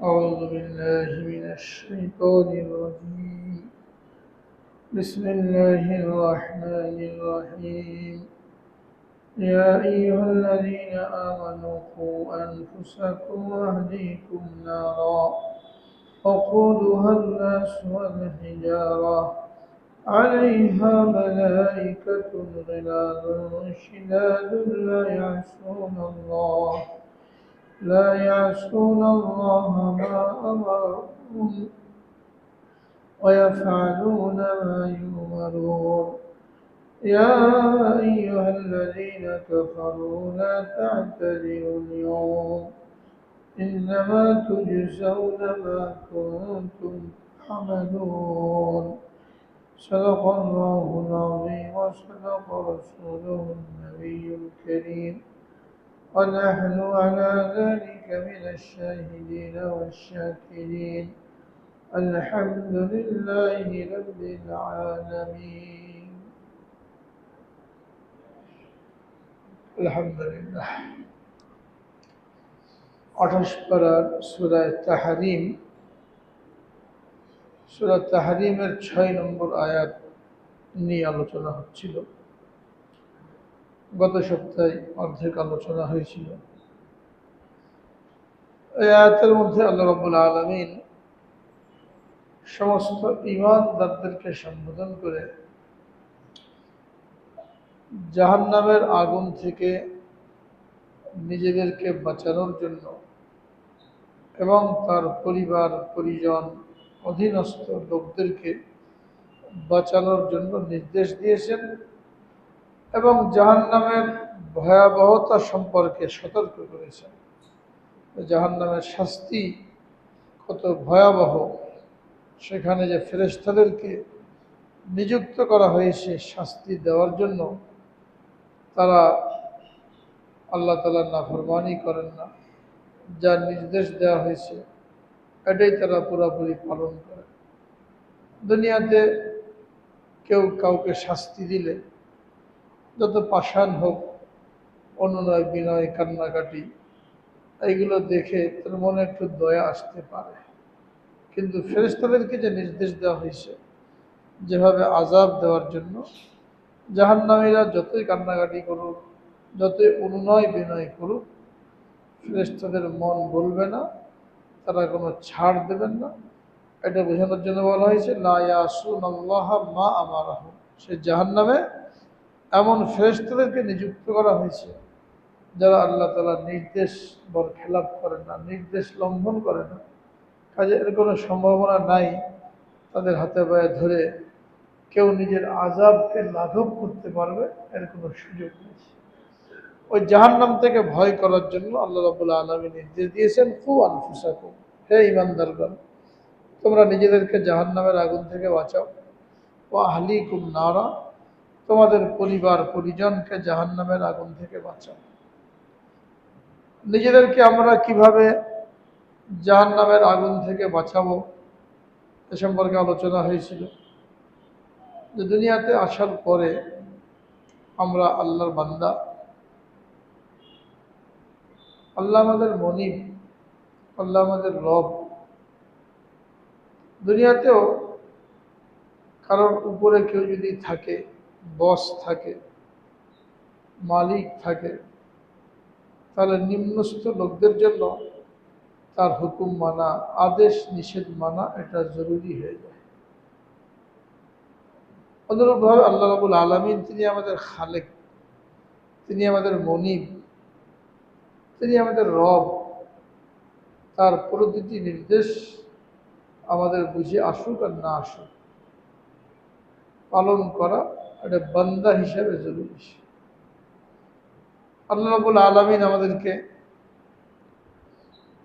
أعوذ بالله من الشيطان الرجيم. بسم الله الرحمن الرحيم. يا أيها الذين آمنوا قوا أنفسكم وأهليكم نارا وقودها الناس والحجارة عليها ملائكة غلاظ شداد لا يعصون الله ما أمرهم ويفعلون ما يؤمرون. يا أيها الذين كفروا لا تعتذروا اليوم إنما تجزون ما كنتم تعملون. صدق الله العظيم وصدق رسوله النبي الكريم ونحن على ذلك من الشاهدين والشاكرين. الحمد لله رب العالمين. الحمد لله. 28 পারার সূরা তাহরীম, সূরা তাহরীমের 6 নম্বর আয়াত নিয়ে আলোচনা হচ্ছিল। গত সপ্তাহে অর্ধেক আলোচনা হয়েছিল। এই আয়াতের মধ্যে আল্লাহ রাব্বুল আলামিন সমস্ত ঈমানদারদেরকে সম্বোধন করে জাহান্নামের আগুন থেকে নিজেদেরকে বাঁচানোর জন্য এবং তার পরিবার পরিজন অধীনস্থ লোকদেরকে বাঁচানোর জন্য নির্দেশ দিয়েছেন এবং জাহান্নামের ভয়াবহতা সম্পর্কে সতর্ক করেছেন। জাহান্নামের শাস্তি কত ভয়াবহ, সেখানে যে ফেরেশতাদেরকে নিযুক্ত করা হয়েছে শাস্তি দেওয়ার জন্য, তারা আল্লাহ তাআলার নাফরমানি করেন না, যা নির্দেশ দেওয়া হয়েছে এটাই তারা পুরোপুরি পালন করে। দুনিয়াতে কেউ কাউকে শাস্তি দিলে যত পাষাণ হোক, অনুনয় বিনয় কান্নাকাটি, এইগুলো দেখে তার মনে একটু দয়া আসতে পারে, কিন্তু ফেরেশতাদেরকে যে নির্দেশ দেওয়া হয়েছে যেভাবে আযাব দেওয়ার জন্য, জাহান্নামীরা যতই কান্নাকাটি করুক, যতই অনুনয় বিনয় করুক, ফেরেশতাদের মন বলবে না, তারা কোনো ছাড় দেবেন না। এটা বোঝানোর জন্য বলা হয়েছে লা ইয়াসুনাল্লাহ মা আমারাহুম। সে জাহান্নামে এমন ফেরেশতাদেরকে নিযুক্ত করা হয়েছে যারা আল্লাহ তাআলার নির্দেশ বরখেলাপ করে না, নির্দেশ লঙ্ঘন করে না। কাজে এর কোনো সম্ভাবনা নাই তাদের হাতে পায়ে ধরে কেউ নিজের আযাবকে লাঘব করতে পারবে, এর কোনো সুযোগ নেই। ওই জাহান্নাম থেকে ভয় করার জন্য আল্লাহ রাব্বুল আলামিন নির্দেশ দিয়েছেন কু আনফুসাকুম, হে ঈমানদারগণ, তোমরা নিজেদেরকে জাহান্নামের আগুন থেকে বাঁচাও। ওয়া আহলিকুম নারা, তোমাদের পরিবার পরিজনকে জাহান্নামের আগুন থেকে বাঁচাও। নিজেদেরকে আমরা কিভাবে জাহান্নামের আগুন থেকে বাঁচাবো এ সম্পর্কে আলোচনা হয়েছিল। যে দুনিয়াতে আসার পরে আমরা আল্লাহর বান্দা, আল্লাহ আমাদের মনিব, আল্লাহ আমাদের রব। দুনিয়াতেও কারণ উপরে কেউ যদি থাকে, বস থাকে, মালিক থাকে, তাহলে নিম্নস্থ লোকদের জন্য তার হুকুম মানা, আদেশ নিষেধ মানা, এটা জরুরি হয়ে যায়। অনুরূপভাবে আল্লাহ রাব্বুল আলামিন তিনি আমাদের খালেক, তিনি আমাদের মনিব, তিনি আমাদের রব। তার প্রতিটি নির্দেশ আমাদের বুঝে আসুক আর না আসুক, পালন করা এটা বান্দা হিসাবে জরুরি। আল্লাহ রাব্বুল আলামিন আমাদেরকে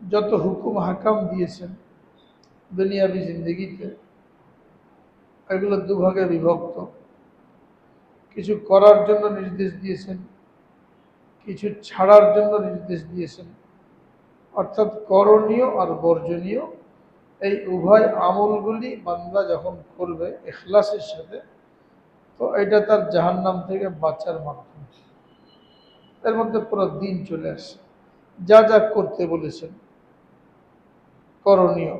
যত হুকুম হাকাম দিয়েছেন দুনিয়াবি জিন্দগিতে, এগুলো দুভাগে বিভক্ত। কিছু করার জন্য নির্দেশ দিয়েছেন, কিছু ছাড়ার জন্য নির্দেশ দিয়েছেন। অর্থাৎ করণীয় আর বর্জনীয় এই উভয় আমলগুলি বান্দা যখন করবে ইখলাসের সাথে, তো এটা তার জাহান্নাম থেকে বাঁচার মাধ্যম। এর মধ্যে পুরো দিন চলে আসে। যা যা করতে বলেছেন করণীয়,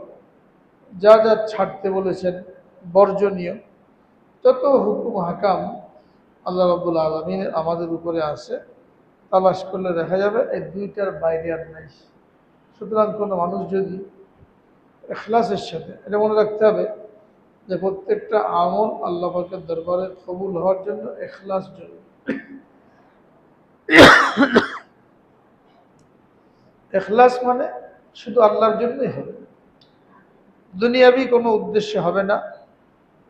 যা যা ছাড়তে বলেছেন বর্জনীয়, যত হুকুম হাকাম আল্লাহ রাব্বুল আলামিনের আমাদের উপরে আছে, তালাশ করলে দেখা যাবে এই দুইটার বাইরে আর নাই। সুতরাং কোনো মানুষ যদি ইখলাসের সাথে, এটা মনে রাখতে হবে যে প্রত্যেকটা আমল আল্লাহ পাকের দরবারে কবুল হওয়ার জন্য ইখলাস জরুরি। ইখলাস মানে শুধু আল্লাহর জন্যই হবে, দুনিয়াবি কোনো উদ্দেশ্যে হবে না,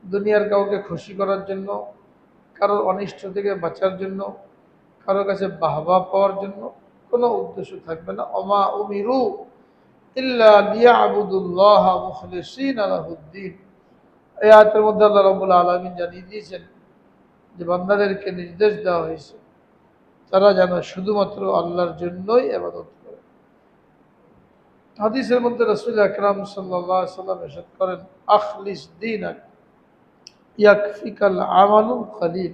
দুনিয়ার কাউকে খুশি করার জন্য, কারোর অনিষ্ট থেকে বাঁচার জন্য, কারোর কাছে বাহবা পাওয়ার জন্য কোনো উদ্দেশ্য থাকবে না। ওমা উমিরু ইল্লা লিয়াবুদুল্লাহা মুখলিসিনা লাহুদ্দিন। এই আয়াতের মধ্যে আল্লাহ রাব্বুল আলামিন জানিয়ে দিয়েছেন যে বান্দাদেরকে নির্দেশ দেওয়া হয়েছে তারা যেন শুধুমাত্র আল্লাহর জন্যই ইবাদত করে। হাদিসের মধ্যে রাসূল আকরাম সাল্লাল্লাহু আলাইহি ওয়াসাল্লাম ইরশাদ করেন, আখলিস দীনাক ইয়াকফিকাল আমালুল কলিল।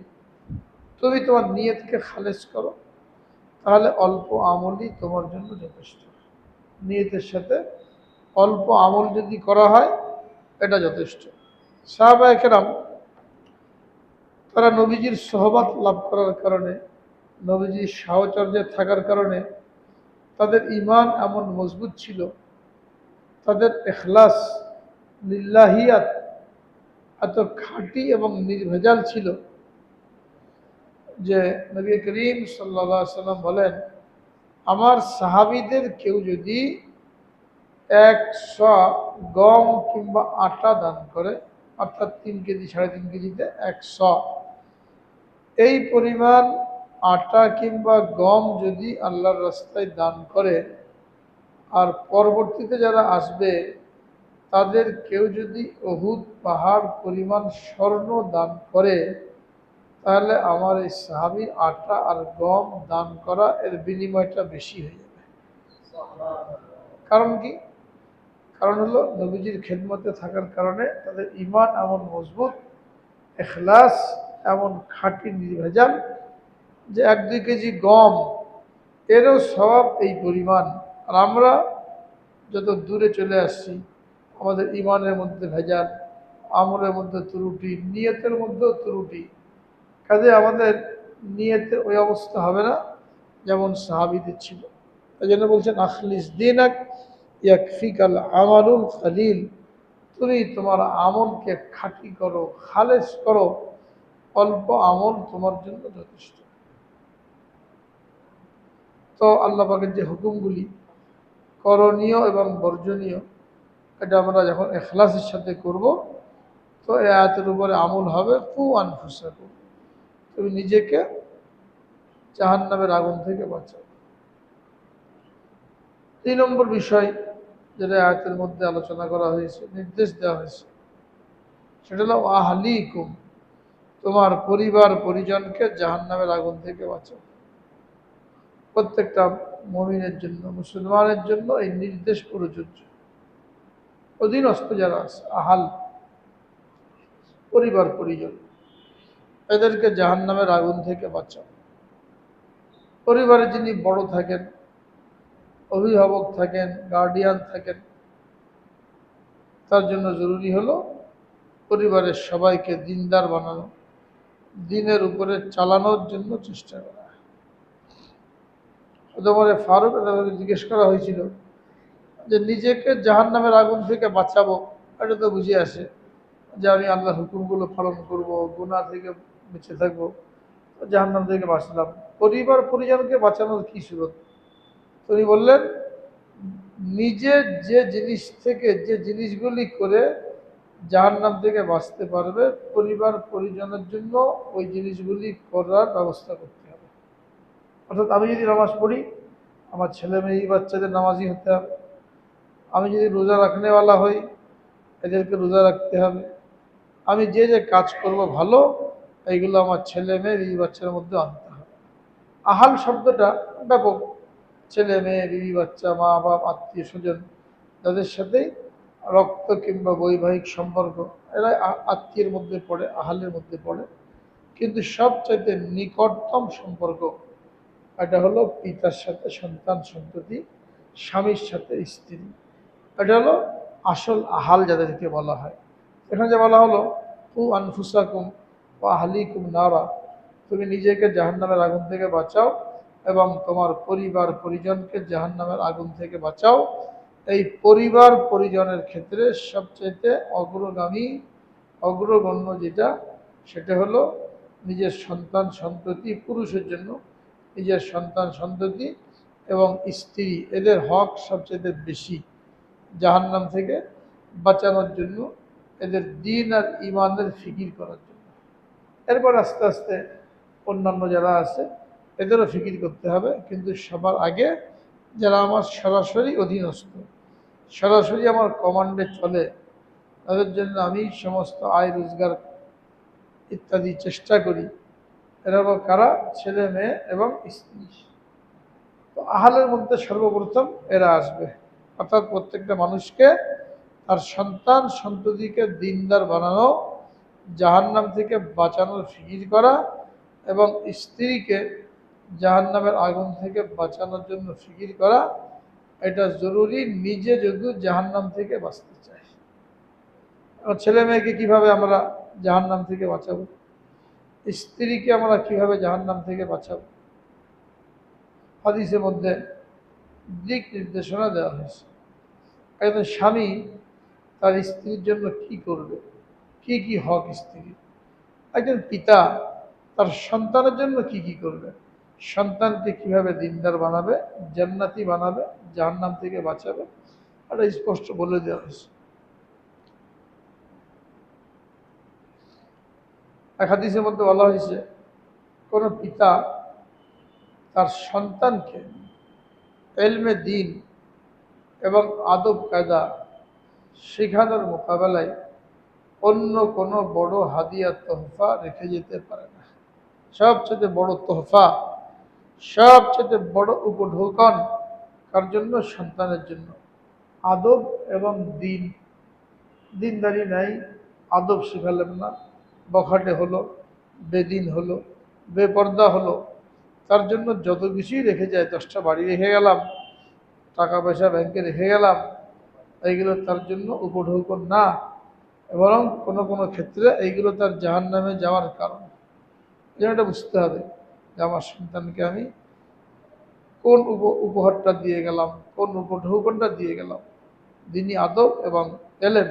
তুমি তোমার নিয়তকে খালেস করো, তাহলে অল্প আমলই তোমার জন্য যথেষ্ট। নিয়তের সাথে অল্প আমল যদি করা হয় এটা যথেষ্ট। সাহাবায়ে কেরাম তারা নবীজির সোহবত লাভ করার কারণে, নবীজির সাহচর্যে থাকার কারণে তাদের ঈমান এমন মজবুত ছিল, তাদের ইখলাস লিল্লাহিয়াত এত খাঁটি এবং নির্ভেজাল ছিল যে নবী করিম সাল্লাল্লাহু আলাইহি সাল্লাম বলেন, আমার সাহাবীদের কেউ যদি 100 গম কিংবা আটা দান করে, অর্থাৎ 3 কেজি 3.5 কেজিতে 100, এই পরিমাণ আটা কিংবা গম যদি আল্লাহর রাস্তায় দান করে, আর পরবর্তীতে যারা আসবে তাদের কেউ যদি উহুদ পাহাড় পরিমাণ স্বর্ণ দান করে, তাহলে আমার এই সাহাবীর আটা আর গম দান করা এর বিনিময়টা বেশি হয়ে যাবে। কারণ কি? কারণ হলো নবীজির খেদমতে থাকার কারণে তাদের ঈমান এমন মজবুত, ইখলাস এমন খাঁটি নির্ভেজাল যে 1-2 কেজি গম এরও সওয়াব এই পরিমাণ। আর আমরা যত দূরে চলে আসছি, আমাদের ঈমানের মধ্যে ভেজাল, আমলের মধ্যে ত্রুটি, নিয়তের মধ্যেও ত্রুটি, কাজে আমাদের নিয়তের ওই অবস্থা হবে না যেমন সাহাবীদের ছিল। এই জন্য বলছেন, আখলিস দীনাক ইয়াকফিকাল আমালুল কলিল। তুমি তোমার আমলকে খাঁটি করো, খালেস করো, অল্প আমল তোমার জন্য যথেষ্ট। তো আল্লাহ পাকের যে হুকুমগুলি করণীয় এবং বর্জনীয়, এটা আমরা যখন ইখলাসের সাথে করব, তো এই আয়াতের উপরে আমল হবে, কু আনফুসাকুম, তুমি নিজেকে জাহান্নামের আগুন থেকে বাঁচাও। 3 নম্বর বিষয় যেটা আয়াতের মধ্যে আলোচনা করা হয়েছে, নির্দেশ দেওয়া হয়েছে, সেটা হলো আহলিকুম, তোমার পরিবার পরিজনকে জাহান্নামের আগুন থেকে বাঁচাও। প্রত্যেকটা মুমিনের জন্য, মুসলমানের জন্য এই নির্দেশ প্রযোজ্য। অধীনস্থ যারা আছে, আহাল পরিবার পরিজন, এদেরকে জাহান্নামের আগুন থেকে বাঁচাও। পরিবারে যিনি বড় থাকেন, অভিভাবক থাকেন, গার্ডিয়ান থাকেন, তার জন্য জরুরি হলো পরিবারের সবাইকে দিনদার বানানো, দিনের উপরে চালানোর জন্য চেষ্টা করা। ওমর ফারুক জিজ্ঞেস করা হয়েছিল যে নিজেকে জাহান্নামের আগুন থেকে বাঁচাবো, এটা তো বুঝে আসে যে আমি আল্লাহর হুকুমগুলো পালন করব, গুনাহ থেকে বেঁচে থাকবো, জাহান্নাম থেকে বাঁচলাম, পরিবার পরিজনকে বাঁচানোর কি সুরত? তিনি বললেন, নিজে যে জিনিস থেকে, যে জিনিসগুলি করে জাহান্নাম থেকে বাঁচতে পারবে, পরিবার পরিজনের জন্য ওই জিনিসগুলি করার ব্যবস্থা করতে হবে। অর্থাৎ আমি যদি নামাজ পড়ি, আমার ছেলে মেয়ে বাচ্চাদের নামাজি হতে হবে। আমি যদি রোজা রাখনেওয়ালা হই, এদেরকে রোজা রাখতে হবে। আমি যে যে কাজ করব ভালো, এইগুলো আমার ছেলে মেয়ে বিবি বাচ্চার মধ্যে আনতে হবে। আহাল শব্দটা ব্যাপক, ছেলে মেয়ে বিবি বাচ্চা, মা বাপ, আত্মীয় স্বজন, যাদের সাথে রক্ত কিংবা বৈবাহিক সম্পর্ক, এরা আত্মীয়ের মধ্যে পড়ে, আহালের মধ্যে পড়ে। কিন্তু সবচাইতে নিকটতম সম্পর্ক এটা হলো পিতার সাথে সন্তান সন্ততি, স্বামীর সাথে স্ত্রী, এটা হলো আসল আহাল যাদেরকে বলা হয়। এখানে যে বলা হলো কু আনফুসাকুম ওয়া আহলিকুম নারা, তুমি নিজেকে জাহান্নামের আগুন থেকে বাঁচাও এবং তোমার পরিবার পরিজনকে জাহান্নামের আগুন থেকে বাঁচাও। এই পরিবার পরিজনের ক্ষেত্রে সবচেয়ে অগ্রগামী অগ্রগণ্য যেটা, সেটা হলো নিজের সন্তান সন্ততি, পুরুষের জন্য নিজের সন্তান সন্ততি এবং স্ত্রী, এদের হক সবচেয়ে বেশি জাহান্নাম থেকে বাঁচানোর জন্য, এদের দিন আর ইমানের ফিকির করার জন্য। এরপর আস্তে আস্তে অন্যান্য যারা আছে এদেরও ফিকির করতে হবে, কিন্তু সবার আগে যারা আমার সরাসরি অধীনস্থ, সরাসরি আমার কমান্ডে চলে, তাদের জন্য আমি সমস্ত আয় রোজগার ইত্যাদি চেষ্টা করি। এরা হলো কারা? ছেলে মেয়ে এবং স্ত্রী। তো আহালের মধ্যে সর্বপ্রথম এরা আসবে, অর্থাৎ প্রত্যেকটা মানুষকে তার সন্তান সন্ততিকে দিনদার বানানো, জাহান্নাম থেকে বাঁচানোর ফিকির করা এবং স্ত্রীকে জাহান্নামের আগুন থেকে বাঁচানোর জন্য ফিকির করা, এটা জরুরি নিজে যদি জাহান্নাম থেকে বাঁচতে চায়। ছেলে মেয়েকে কিভাবে আমরা জাহান্নাম থেকে বাঁচাবো, স্ত্রীকে আমরা কিভাবে জাহান্নাম থেকে বাঁচাবো, হাদিসের মধ্যে দিক নির্দেশনা দেওয়া হয়েছে। একজন স্বামী তার স্ত্রীর জন্য কি করবে, কি কি হক স্ত্রীর। একজন পিতা তার সন্তানের জন্য কি কি করবে, সন্তানকে কিভাবে দিনদার বানাবে, জান্নাতি বানাবে, জাহান্নাম থেকে বাঁচাবে, এটা স্পষ্ট বলে দেওয়া হয়েছে। এক হাদিসের মধ্যে বলা হয়েছে, কোনো পিতা তার সন্তানকে এলমে দিন এবং আদব কায়দা শেখানোর মোকাবেলায় অন্য কোনো বড় হাদিয়া তোহফা রেখে যেতে পারে না। সবচেয়ে বড় তোহফা, সবচেয়ে বড় উপঢৌকন কার জন্য? সন্তানের জন্য। আদব এবং দিন, দিনদারি নাই, আদব শেখালেন না, বখাটে হলো, বেদিন হলো, বেপর্দা হলো, তার জন্য যত কিছুই রেখে যায়, 10টা বাড়ি রেখে গেলাম, টাকা পয়সা ব্যাংকে রেখে গেলাম, এইগুলো তার জন্য উপঢৌকন না, বরং কোনো কোনো ক্ষেত্রে এইগুলো তার জাহান্নামে যাওয়ার কারণ। যেন এটা বুঝতে হবে যে আমার সন্তানকে আমি কোন উপহারটা দিয়ে গেলাম, কোন উপঢৌকনটা দিয়ে গেলাম। দিনই আদব এবং এলেম,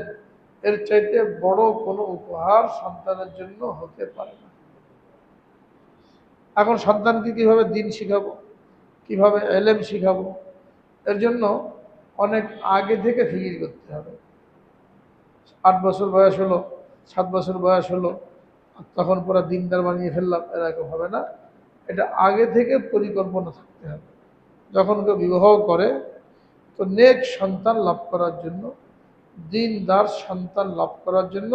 এর চাইতে বড় কোনো উপহার সন্তানের জন্য হতে পারে না। এখন সন্তানকে কিভাবে দিন শিখাবো, কিভাবে এলেম শিখাবো, এর জন্য অনেক আগে থেকে ফিকির করতে হবে। 8 বছর বয়স হলো, 7 বছর বয়স হলো, তখন পুরো দিনদার বানিয়ে ফেললাম, এরকম হবে না। এটা আগে থেকে পরিকল্পনা থাকতে হবে। যখন কেউ বিবাহ করে, তো নেক সন্তান লাভ করার জন্য, দিনদার সন্তান লাভ করার জন্য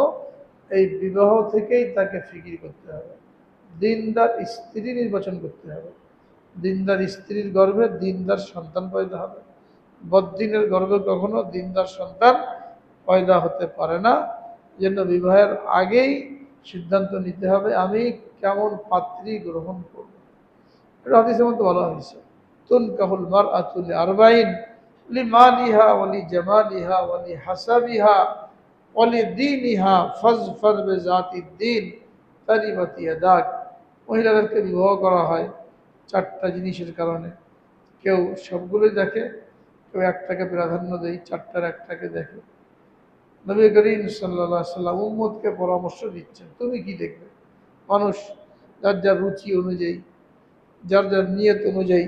এই বিবাহ থেকেই তাকে ফিকির করতে হবে। দিনদার স্ত্রী নির্বাচন করতে হবে। দিনদার স্ত্রীর গর্ভে দিনদার সন্তান পয়দা হবে। বদ্দিনের গর্ভে কখনো দিনদার সন্তান পয়দা হতে পারে না। জন্য বিবাহের আগেই সিদ্ধান্ত নিতে হবে আমি কেমন পাত্রী গ্রহণ করব। এটা হাদিসের মধ্যে বলা হয়েছে, তুনকাহুল মারআতু লিআরবাঈন লিমালিহা ওয়া লিজামালিহা ওয়া লিহাসাবিহা ওয়া লিদীনিহা ফাজফার বিযাতিদ-দীন তারিবাত ইয়াদাক। মহিলাদেরকে বিবাহ করা হয় 4টা জিনিসের কারণে। কেউ সবগুলোই দেখে, কেউ একটাকে প্রাধান্য দেয়, 4টার একটাকে দেখে। নবী করিম সাল্লাল্লাহু আলাইহি ওয়াসাল্লাম উম্মতকে পরামর্শ দিচ্ছেন, তুমি কি দেখবে? মানুষ যার যার রুচি অনুযায়ী, যার যার নিয়ত অনুযায়ী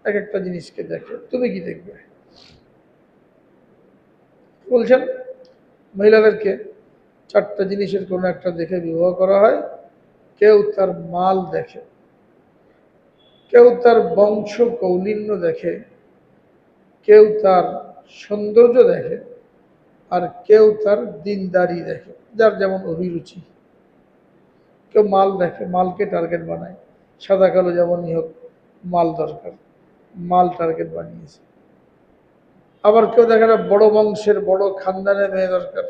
এক একটা জিনিসকে দেখে, তুমি কি দেখবে? বলছেন মহিলাদেরকে 4টা জিনিসের কোনো একটা দেখে বিবাহ করা হয়। কেউ তার মাল দেখে, কেউ তার বংশ কৌলিন্য দেখে, কেউ তার সৌন্দর্য দেখে, আর কেউ তার দিনদারি দেখে, যার যেমন অভিরুচি। কেউ মাল দেখে, মালকে টার্গেট বানায়, সাদা কালো যেমনই হোক মাল দরকার, মাল টার্গেট বানিয়েছে। আবার কেউ দেখে না বড় বংশের বড় খানদানের মেয়ে দরকার,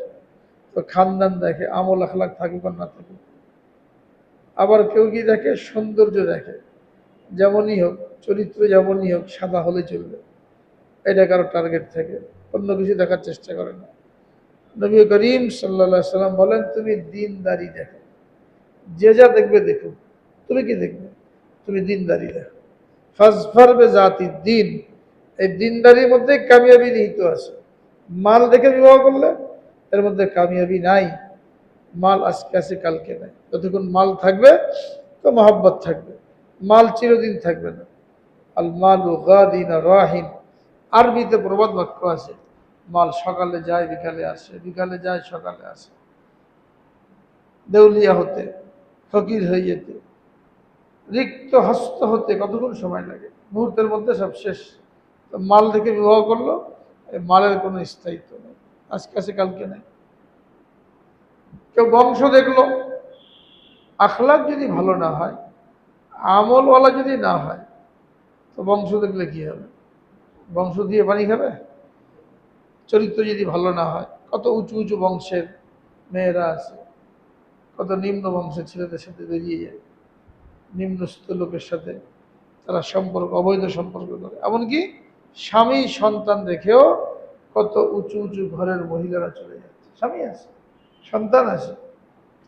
তো খানদান দেখে, আমল আখলাক থাকুক আর না থাকুক। আবার কেউ কি দেখে? সৌন্দর্য দেখে, যেমনই হোক, চরিত্র যেমনই হোক, সাদা হলে চলবে, এটা কারো টার্গেট থাকে, অন্য কিছু দেখার চেষ্টা করে না। নবী করিম সাল্লাল্লাহু আলাইহি সাল্লাম বলেন, তুমি দিনদারি দেখো, যে যা দেখবে দেখো, তুমি কি দেখবে? তুমি দিনদারি দেখো। ফাজফার বেজাতি দিন, এই দিনদারির মধ্যে কামিয়াবি নিহিত আছে। মাল দেখে বিবাহ করলে এর মধ্যে কামিয়াবি নাই। মাল আজকে আছে কালকে নাই। যতক্ষণ মাল থাকবে তো মহব্বত থাকবে, মাল চিরদিন থাকবে না। আল মালু গাদিন রাহিন, আরবিতে প্রবাদ বাক্য আছে, মাল সকালে যায় বিকালে আসে, বিকালে যায় সকালে আসে। দেউলিয়া হতে, ফকির হয়ে যেতে, রিক্ত হস্ত হতে কতক্ষণ সময় লাগে? মুহূর্তের মধ্যে সব শেষ। তো মাল দেখে বিবাহ করলো, এই মালের কোনো স্থায়িত্ব নেই, আজকে আছে কালকে নেই। কেউ বংশ দেখলো, আখলাক যদি ভালো না হয়, আমলওয়ালা যদি না হয়, তো বংশ দেখলে কি হবে? বংশ দিয়ে পানি খাবে? চরিত্র যদি ভালো না হয়, কত উঁচু উঁচু বংশের মেয়েরা আছে, কত নিম্ন বংশের ছেলেদের সাথে বেরিয়ে যায়, নিম্নস্থ লোকের সাথে তারা সম্পর্ক, অবৈধ সম্পর্ক করে। এমনকি স্বামী সন্তান রেখেও কত উঁচু উঁচু ঘরের মহিলারা চলে যাচ্ছে, স্বামী আছে সন্তান আছে,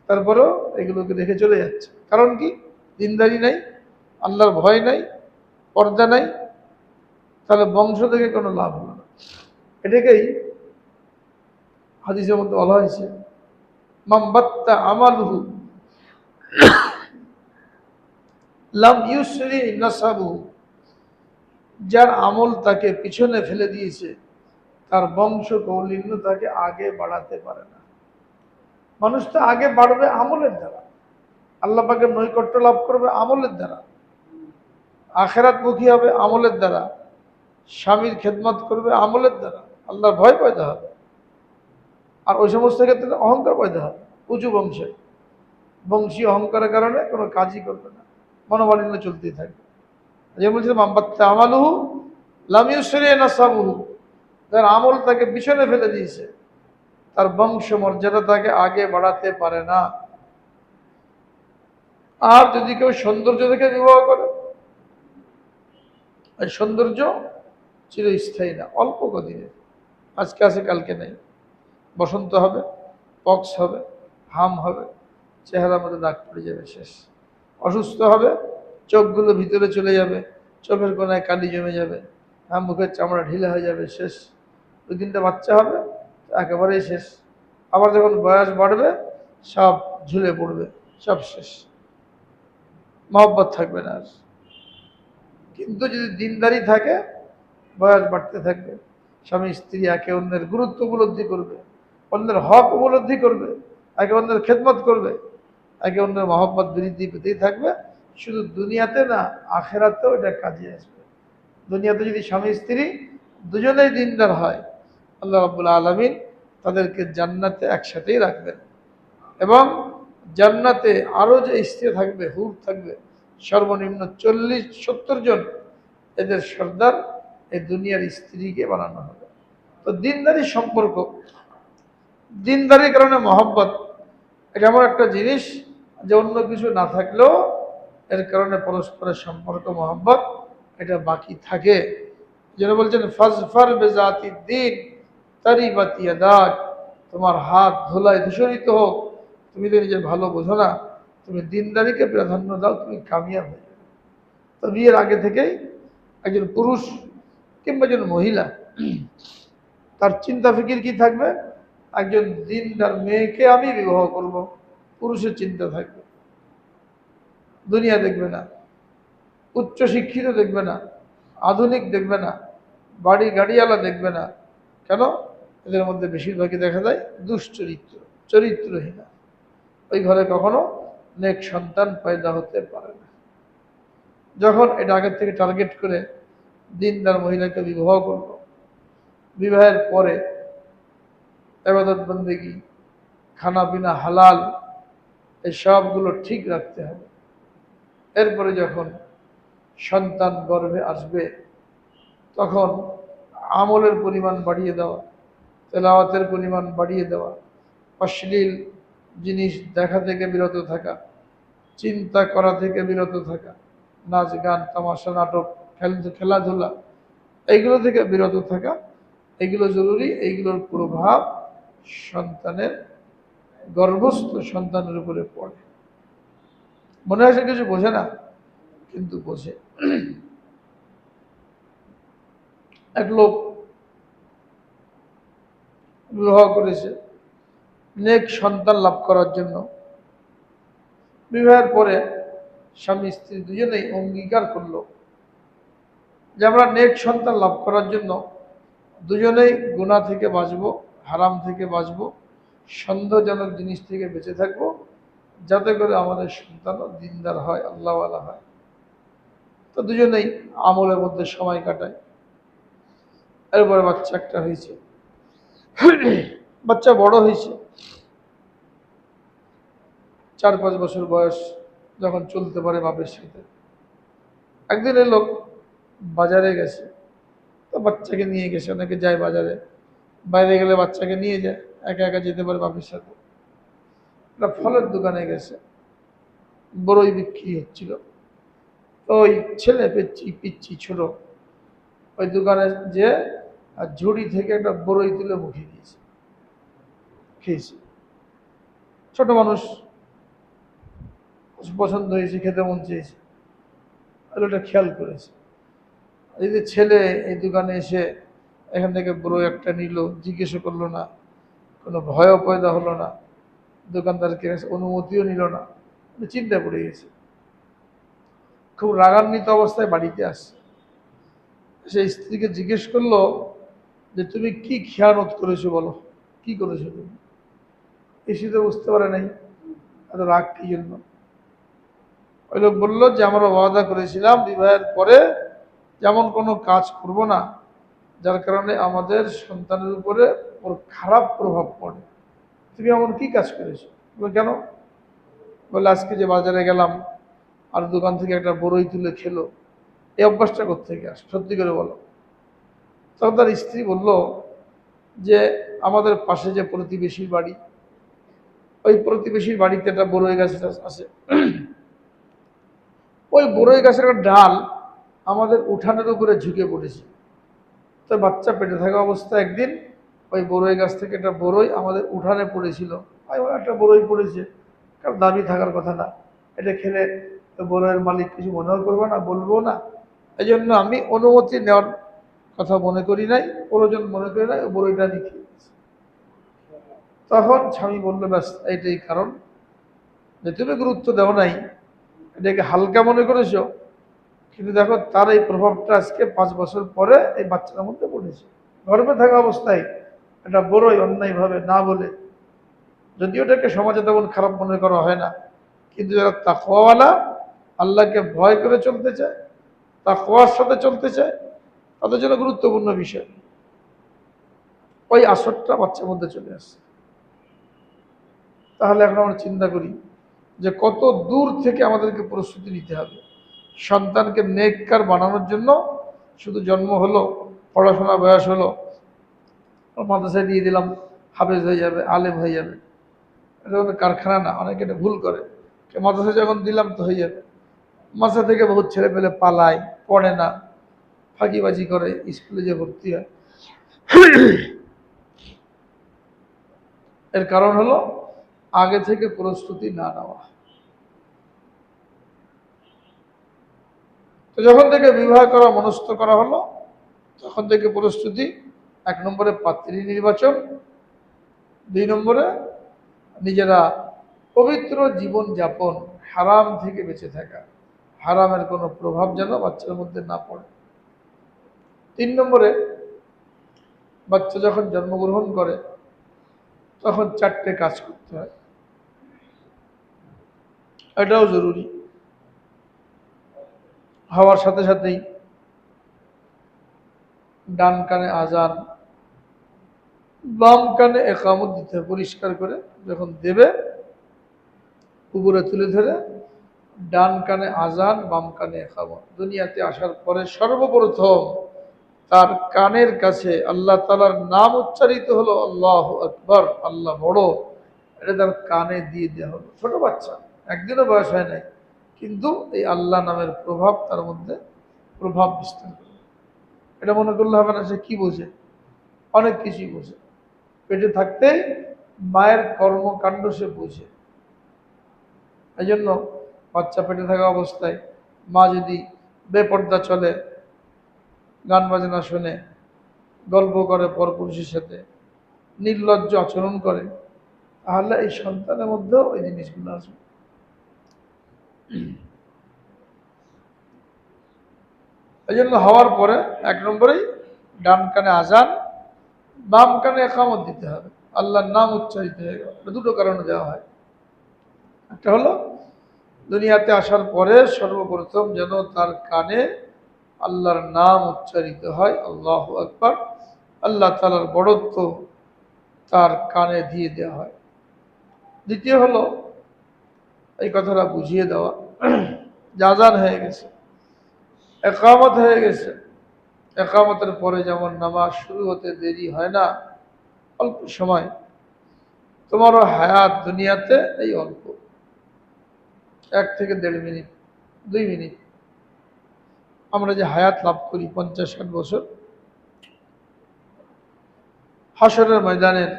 তারপরেও এগুলোকে রেখে চলে যাচ্ছে। কারণ কি? দিনদারি নাই, আল্লাহর ভয় নাই, পর্দা নাই। তাহলে বংশ থেকে কোনো লাভ হলো না। এটাকেই হাদিসের মধ্যে বলা হয়েছে, মামবাত্তা আমালুহু লাম ইউসরি নাসাবুহু, যার আমল তাকে পিছনে ফেলে দিয়েছে, তার বংশ কৌলিন্য তাকে আগে বাড়াতে পারে না। মানুষ তো আগে বাড়বে আমলের দ্বারা, আল্লাহ পাকের নৈকট্য লাভ করবে আমলের দ্বারা, আখেরাতমুখী হবে আমলের দ্বারা, স্বামীর খেদমত করবে আমলের দ্বারা, আল্লাহর ভয় পয়দা হবে। আর ওই সমস্ত ক্ষেত্রে অহংকার পয়দা হবে। উঁচু বংশে বংশী অহংকারের কারণে কোনো কাজই করবে না, মনোমালিন্য চলতেই থাকবে। যে বলছিল মাম্বাত্তা আমালুহু লাম ইউসরি নাসাবুহু, যার আমল তাকে পিছনে ফেলে দিয়েছে, তার বংশ মর্যাদা তাকে আগে বাড়াতে পারে না। আর যদি কেউ সৌন্দর্য দেখে বিবাহ করে, এই সৌন্দর্য চিরস্থায়ী না, অল্প কদিনের, আজকে আছে কালকে নেই। বসন্ত হবে, পক্স হবে, হাম হবে, চেহারার মধ্যে দাগ পড়ে যাবে, শেষ। অসুস্থ হবে, চোখগুলো ভিতরে চলে যাবে, চোখের কোনায় কালি জমে যাবে, মুখের চামড়া ঢিলা হয়ে যাবে, শেষ। 2-3টা বাচ্চা হবে, একেবারেই শেষ। আবার যখন বয়স বাড়বে, সব ঝুলে পড়বে, সব শেষ, মহব্বত থাকবে না আর। কিন্তু যদি দিনদারি থাকে, বয়স বাড়তে থাকবে, স্বামী স্ত্রী একে অন্যের গুরুত্ব উপলব্ধি করবে, অন্যের হক উপলব্ধি করবে, একে অন্যের খেদমত করবে, একে অন্যের মহব্বত বৃদ্ধি পেতেই থাকবে। শুধু দুনিয়াতে না, আখেরাতেও এটা কাজে আসবে। দুনিয়াতে যদি স্বামী স্ত্রী দুজনেই দিনদার হয়, আল্লাহ রাব্বুল আলামিন তাদেরকে জান্নাতে একসাথেই রাখবেন। এবং জান্নাতে আরও যে স্ত্রী থাকবে, হুর থাকবে, সর্বনিম্ন 40-70 জন, এদের সর্দার এই দুনিয়ার স্ত্রীকে বানানো হবে। তো দিনদারি সম্পর্ক, দিনদারির কারণে মহব্বত, এটা এমন একটা জিনিস যে অন্য কিছু না থাকলেও এর কারণে পরস্পরের সম্পর্ক, মহব্বত, এটা বাকি থাকে। যেন বলছেন ফাজফার বেজাতি দিন তারিবাত ইয়াদাক, তোমার হাত ধুলায় দূষণিত হোক, তুমি তো নিজে ভালো বোঝো না, তুমি দিনদারিকে প্রাধান্য দাও, তুমি কামিয়াব হয়ে যাবে। তো বিয়ের আগে থেকেই একজন পুরুষ কিংবা একজন মহিলা, তার চিন্তা ফিকির কি থাকবে? একজন দিনদার মেয়েকে আমি বিবাহ করব, পুরুষের চিন্তা থাকবে। দুনিয়া দেখবে না, উচ্চ শিক্ষিত দেখবে না, আধুনিক দেখবে না, বাড়ি গাড়িওয়ালা দেখবে না। কেন? এদের মধ্যে বেশিরভাগই দেখা যায় দুশ্চরিত্র, চরিত্রহীনা। ওই ঘরে কখনো নেক সন্তান পয়দা হতে পারে না। যখন এটা আগের থেকে টার্গেট করে দিনদার মহিলাকে বিবাহ করব, বিবাহের পরে ইবাদত বন্দেগী, খানা পিনা হালাল, এই সবগুলো ঠিক রাখতে হবে। এরপরে যখন সন্তান গর্ভে আসবে, তখন আমলের পরিমাণ বাড়িয়ে দেওয়া, তেলাওয়াতের পরিমাণ বাড়িয়ে দেওয়া, অশ্লীল জিনিস দেখা থেকে বিরত থাকা, চিন্তা করা থেকে বিরত থাকা, নাচ গান তামাশা নাটক খেলাধুলা, এইগুলো থেকে বিরত থাকা, এগুলো জরুরি। এইগুলোর প্রভাব সন্তানের গর্ভস্থ সন্তানের উপরে পড়ে। মনে হয় সে কিছু বোঝে না, কিন্তু বোঝে। এক লোক বিবাহ করেছে নেক সন্তান লাভ করার জন্য। বিবাহের পরে স্বামী স্ত্রী দুজনেই অঙ্গীকার করলো যে আমরা নেক সন্তান লাভ করার জন্য দুজনেই গুনাহ থেকে বাঁচবো, হারাম থেকে বাঁচবো, সন্দেহজনক জিনিস থেকে বেঁচে থাকবো, যাতে করে আমাদের সন্তানও দিনদার হয়, আল্লাহওয়ালা হয়। তো দুজনেই আমলের মধ্যে সময় কাটায়। এরপরে বাচ্চা একটা হয়েছে, বাচ্চা বড় হয়েছে, 4-5 বছর বয়স, যখন চলতে পারে বাপের সাথে। একদিন এই লোক বাজারে গেছে, তো বাচ্চাকে নিয়ে গেছে। অনেকে যায় বাজারে, বাইরে গেলে বাচ্চাকে নিয়ে যায়, একা একা যেতে পারে বাপের সাথে। একটা ফলের দোকানে গেছে, বড়ই বিক্রি হচ্ছিল। তো ওই ছেলে পিচ্ছি ছোট ওই দোকানে যে ঝুড়ি থেকে একটা বড়ই তুলে মুখে দিয়েছে, খেয়েছে। ছোট মানুষ, পছন্দ হয়েছে, খেতে মন চেয়েছে, ওটা খেয়াল করেছে। এই যে ছেলে এই দোকানে এসে এখান থেকে বড়ই একটা নিল, জিজ্ঞেস করলো না, কোনো ভয়ও পয়দা হলো না, দোকানদারকে অনুমতিও নিল না, চিন্তায় পড়ে গেছে। খুব রাগান্বিত অবস্থায় বাড়িতে আসছে। সে স্ত্রীকে জিজ্ঞেস করলো যে তুমি কি খেয়ানত করেছো, বলো কি করেছো তুমি? এসে তো বুঝতে পারে নাই এত রাগ কি জন্য। ওই লোক বললো যে আমরা ওয়াদা করেছিলাম বিবাহের পরে যেমন কোনো কাজ করব না যার কারণে আমাদের সন্তানের উপরে ওর খারাপ প্রভাব পড়ে। তুমি এমন কি কাজ করেছো? বলে কেন? বলে আজকে যে বাজারে গেলাম আর দোকান থেকে একটা বড়ই তুলে খেলো, এই অভ্যাসটা কোত্থেকে আসে, সত্যি করে বলো। তখন তার স্ত্রী বলল যে আমাদের পাশে যে প্রতিবেশীর বাড়ি, ওই প্রতিবেশীর বাড়িতে একটা বড়ই গাছ আছে। ওই বড়ই গাছের একটা ডাল আমাদের উঠানের উপরে ঝুঁকে পড়েছে। তো বাচ্চা পেটে থাকা অবস্থায় একদিন ওই বড়ই গাছ থেকে একটা বড়ই আমাদের উঠানে পড়েছিল। একটা বড়ই পড়েছে, কারণ দাবি থাকার কথা না, এটা খেলে তো বড়ইয়ের মালিক কিছু মনেও করবো না, বলবো না। এই জন্য আমি অনুমতি নেওয়ার কথা মনে করি নাই, প্রয়োজন মনে করি নাই, বড়ইটা আমি খেয়েছি। তখন স্বামী বললো ব্যাস এইটাই কারণ যে তুমি গুরুত্ব দেও নাই, এটাকে হালকা মনে করেছো। কিন্তু দেখো তার এই প্রভাবটা আজকে 5 বছর পরে এই বাচ্চার মধ্যে পড়েছে। গর্ভে থাকা অবস্থায় এটা বড়ই অন্যায়ভাবে না বলে, যদিও এটাকে সমাজে তেমন খারাপ মনে করা হয় না, কিন্তু যারা তাকওয়াওয়ালা, আল্লাহকে ভয় করে চলতে চায়, তাকওয়ার সাথে চলতে চায়, তাদের জন্য গুরুত্বপূর্ণ বিষয়। ওই আসরটা বাচ্চার মধ্যে চলে আসছে। তাহলে এখন আমরা চিন্তা করি যে কত দূর থেকে আমাদেরকে প্রস্তুতি নিতে হবে সন্তানকে নেককার বানানোর জন্য। শুধু জন্ম হলো, পড়াশোনা বয়স হলো, মাদ্রাসায় দিয়ে দিলাম, হাফেজ হয়ে যাবে, আলেম হয়ে যাবে, এটা কোনো কারখানা না। অনেকে এটা ভুল করে, মাদ্রাসায় যখন দিলাম তো হয়ে যাবে। মাদ্রাসা থেকে বহুত ছেলে পেলে পালায়, পড়ে না, ফাঁকিবাজি করে, স্কুলে যে ভর্তি হয়। এর কারণ হলো আগে থেকে প্রস্তুতি না নেওয়া। তো যখন থেকে বিবাহ করা মনস্থ করা হলো, তখন থেকে প্রস্তুতি। 1 নম্বরে পাত্রী নির্বাচন, 2 নম্বরে নিজেরা পবিত্র জীবন যাপন, হারাম থেকে বেঁচে থাকা, হারামের কোনো প্রভাব যেন বাচ্চার মধ্যে না পড়ে। 3 নম্বরে বাচ্চা যখন জন্মগ্রহণ করে তখন 4টে কাজ করতে হয়, এটাও জরুরি। হওয়ার সাথে সাথেই ডান কানে আজান, বাম কানে একামত দিতে হবে পরিষ্কার করে। যখন দেবে উপরে তুলে ধরে, ডান কানে আজান, বাম কানে একামত। দুনিয়াতে আসার পরে সর্বপ্রথম তার কানের কাছে আল্লাহ তাআলার নাম উচ্চারিত হলো, আল্লাহু আকবার, আল্লাহ বড়, এটা তার কানে দিয়ে দেওয়া হলো। ছোট বাচ্চা, একদিনও বয়স হয় নাই, কিন্তু এই আল্লাহ নামের প্রভাব তার মধ্যে প্রভাব বিস্তার করে। এটা মনে করলে হবে না সে কি বোঝে, অনেক কিছুই বোঝে। পেটে থাকতেই মায়ের কর্মকাণ্ড সে বুঝে। এই জন্য বাচ্চা পেটে থাকা অবস্থায় মা যদি বেপর্দা চলে, গান বাজনা শোনে, গল্প করে পরপুরুষের সাথে, নির্লজ্জ আচরণ করে, তাহলে এই সন্তানের মধ্যেও ওই জিনিসগুলো আসবে। এই জন্য হওয়ার পরে 1 নম্বরেই ডান কানে আজান, বাম কানে একামত দিতে হবে, আল্লাহর নাম উচ্চারিত হয়ে গেল। দুটো কারণে দেওয়া হয়। একটা হলো দুনিয়াতে আসার পরে সর্বপ্রথম যেন তার কানে আল্লাহর নাম উচ্চারিত হয়, আল্লাহু আকবার, আল্লাহ তাআলার বড়ত্ব তার কানে দিয়ে দেওয়া হয়। দ্বিতীয় হলো এই কথাটা বুঝিয়ে দেওয়া যে আজান হয়ে গেছে, একামত হয়ে গেছে, একামতের পরে যেমন নামাজ শুরু হতে দেরি হয় না, অল্প সময়, তোমারও হায়াত দুনিয়াতে এই অল্প, 1 থেকে 1.5 মিনিট, 2 মিনিট। আমরা যে হায়াত লাভ করি 50-60 বছর, হাসরের ময়দানের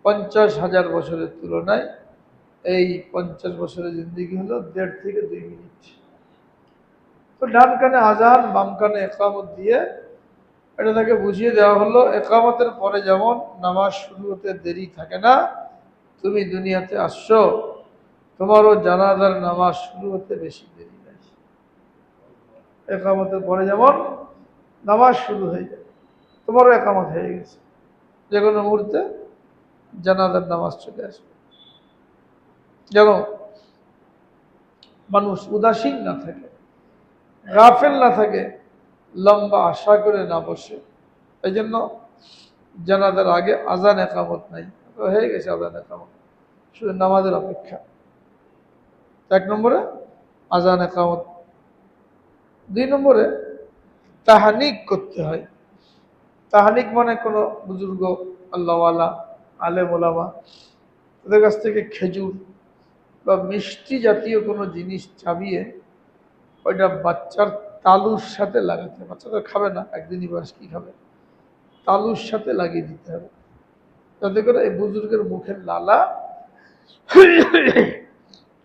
50,000 বছরের তুলনায় এই 50 বছরের জিন্দেগি হলো 1.5 থেকে 2 মিনিট। তো ডান কানে আজান, বাম কানে একামত দিয়ে এটা তাকে বুঝিয়ে দেওয়া হলো, একামতের পরে যেমন নামাজ শুরু হতে দেরি থাকে না, তুমি দুনিয়াতে আসছো, তোমারও জানাজার নামাজ শুরু হতে বেশি দেরি নাই। একামতের পরে যেমন নামাজ শুরু হয়ে যায়, তোমারও একামত হয়ে গেছে, যে কোনো মুহূর্তে জানাজার নামাজ চলে আসবে। যেন মানুষ উদাসীন না থাকে, গাফেল না থাকে, লম্বা আশা করে না বসে। এই জন্য জানাজার আগে আজান একামত নাই, হয়ে গেছে আজান একামত, শুধু নামাজের অপেক্ষা। 1 নম্বরে আজান একামত। 2 নম্বরে তাহানিক করতে হয়। তাহানিক মানে কোনো বুজুর্গ, আল্লাহওয়ালা, আলেম ওলামা, তাদের কাছ থেকে খেজুর বা মিষ্টি জাতীয় কোনো জিনিস চাবিয়ে ওইটা বাচ্চার তালুর সাথে লাগাতে হবে। বাচ্চা তো খাবে না, একদিনই বয়স কি খাবে, তালুর সাথে লাগিয়ে দিতে হবে, যাতে করে এই বুজুর্গের মুখের লালা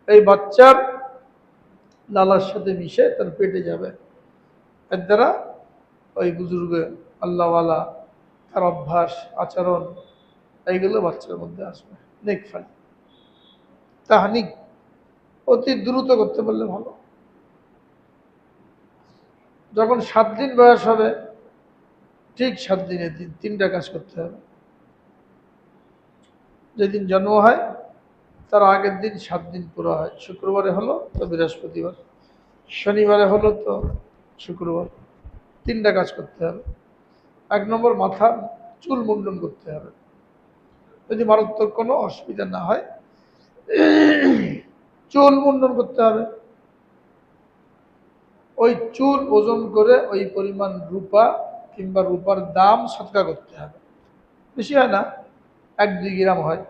এই বাচ্চার লালার সাথে মিশে তার পেটে যাবে। এর দ্বারা ওই বুজুর্গ, আল্লাহওয়ালা, তার অভ্যাস আচরণ এইগুলো বাচ্চার মধ্যে আসবে। নেক ফাল তাহানিক অতি দ্রুত করতে পারলে ভালো। যখন 7 দিন বয়স হবে, ঠিক 7 দিনের দিন 3টা কাজ করতে হবে। যেদিন জন্ম হয় তার আগের দিন 7 দিন পুরো হয়। শুক্রবারে হলো তো বৃহস্পতিবার, শনিবারে হলো তো শুক্রবার। 3টা কাজ করতে হবে। 1 নম্বর মাথা চুল মুন্ডন করতে হবে, যদি মারাত্মক কোনো অসুবিধা না হয় চুল মুন্ডন করতে হবে। ওই চুল ওজন করে ওই পরিমাণ রূপা কিংবা রূপার দাম সৎকা করতে হবে। বেশি হয় না, 1-2 গ্রাম হয়,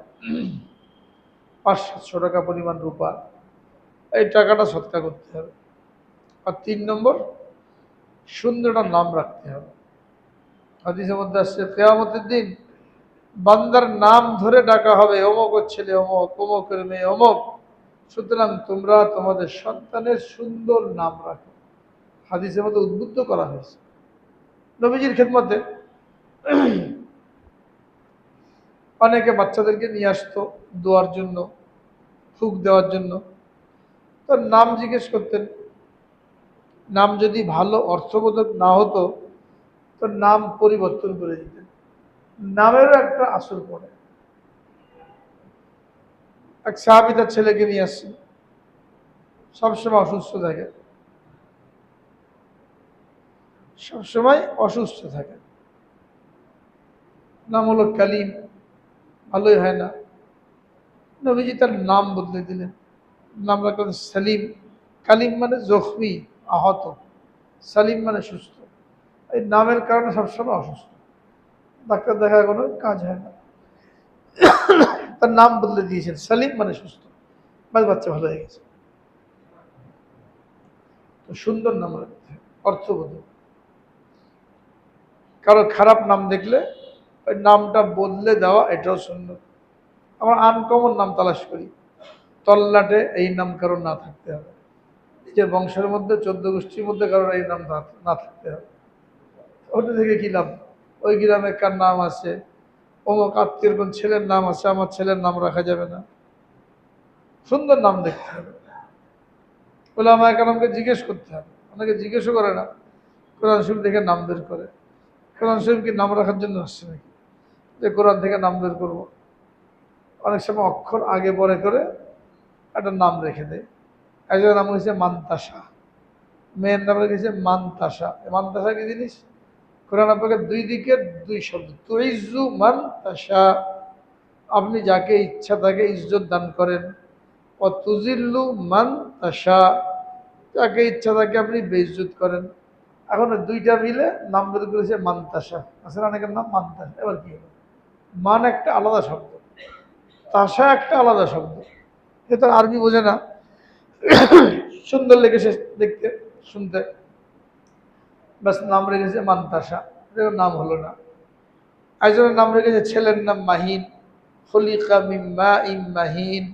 500-700 টাকা পরিমাণ রূপা, এই টাকাটা সৎকা করতে হবে। আর 3 নম্বর সুন্দর একটা নাম রাখতে হবে। হাদিসের মধ্যে আসছে কিয়ামতের দিন বান্দার নাম ধরে ডাকা হবে, অমুকের ছেলে অমুক, অমুকের মেয়ে অমুক, সুতরাং তোমরা তোমাদের সন্তানের সুন্দর নাম রাখো। হাদিসের মধ্যে উদ্বুদ্ধ করা হয়েছে। নবীজির খেদমতে অনেকে বাচ্চাদেরকে নিয়ে আসতো দোয়ার জন্য, ফুক দেওয়ার জন্য, তো নাম জিজ্ঞেস করতেন। নাম যদি ভালো অর্থবোধক না হতো তো নাম পরিবর্তন করে দিতেন। নামেরও একটা আসর পড়ে। এক সাহাবী তার ছেলেকে নিয়ে আসছেন, সবসময় অসুস্থ থাকে, সবসময় অসুস্থ থাকে। নাম হলো কালিম, ভালোই হয় না। নবীজি তার নাম বদলে দিলেন, নাম রাখলেন সালিম। কালিম মানে জখমি, আহত, সালিম মানে সুস্থ। এই নামের কারণে সবসময় অসুস্থ, ডাক্তার দেখা কোনো কাজ হয় না। তার নাম বদলে দিয়েছেন, সালিম মানে সুস্থ, বাচ্চা ভালো হয়ে গেছে। তো সুন্দর নাম রাখতে হবে, অর্থবোধক। কারো খারাপ নাম দেখলে ওই নামটা বদলে দেওয়া এটাও সুন্নত। আমরা আনকমন নাম তালাশ করি, তল্লাটে এই নাম কারোর না থাকতে হবে, নিজের বংশের মধ্যে 14 গোষ্ঠীর মধ্যে কারোর এই নাম না থাকতে হবে। ওটা থেকে কি লাভ? ওই গ্রামে কার নাম আছে, অমুক আত্মীয় কোন ছেলের নাম আছে, আমার ছেলের নাম রাখা যাবে না। সুন্দর নাম দেখতে হবে, ওলামায়ে কেরামকে জিজ্ঞেস করতে হবে। অনেকে জিজ্ঞেসও করে না, কোরআন শরীফ দেখে নাম বের করে। কোরআন শরীফ কি নাম রাখার জন্য আসছে নাকি যে কোরআন থেকে নাম বের করবো? অনেক সময় অক্ষর আগে পরে করে একটা নাম রেখে দেয়। একজনের নাম হয়েছে মান্তাসা, মেয়ের নাম রেখেছে মান্তাসা। মান্তাসা কি জিনিস? কোরআন আপনাকে দুই দিকের দুই শব্দ, তুইজ্জু মান্তাসা, আপনি যাকে ইচ্ছা তাকে ইজ্জত দান করেন, ও তুজিল্লু মান্তাসা, যাকে ইচ্ছা তাকে আপনি বেইজ্জত করেন। এখন দুইটা মিলে নাম বের করেছে মান্তাসা। আসলে অনেকের নাম মান্তাসা। এবার কি হলো? মান একটা আলাদা শব্দ, তাসা একটা আলাদা শব্দ, সে তার আরবি বোঝে না, সুন্দর লেগেছে দেখতে শুনতে, ব্যাস নাম রেখেছে মান্তাসা, নাম হলো না। একজনের নাম রেখেছে ছেলের নাম মাহিন, খলিকা মিন মাইন মাহিন,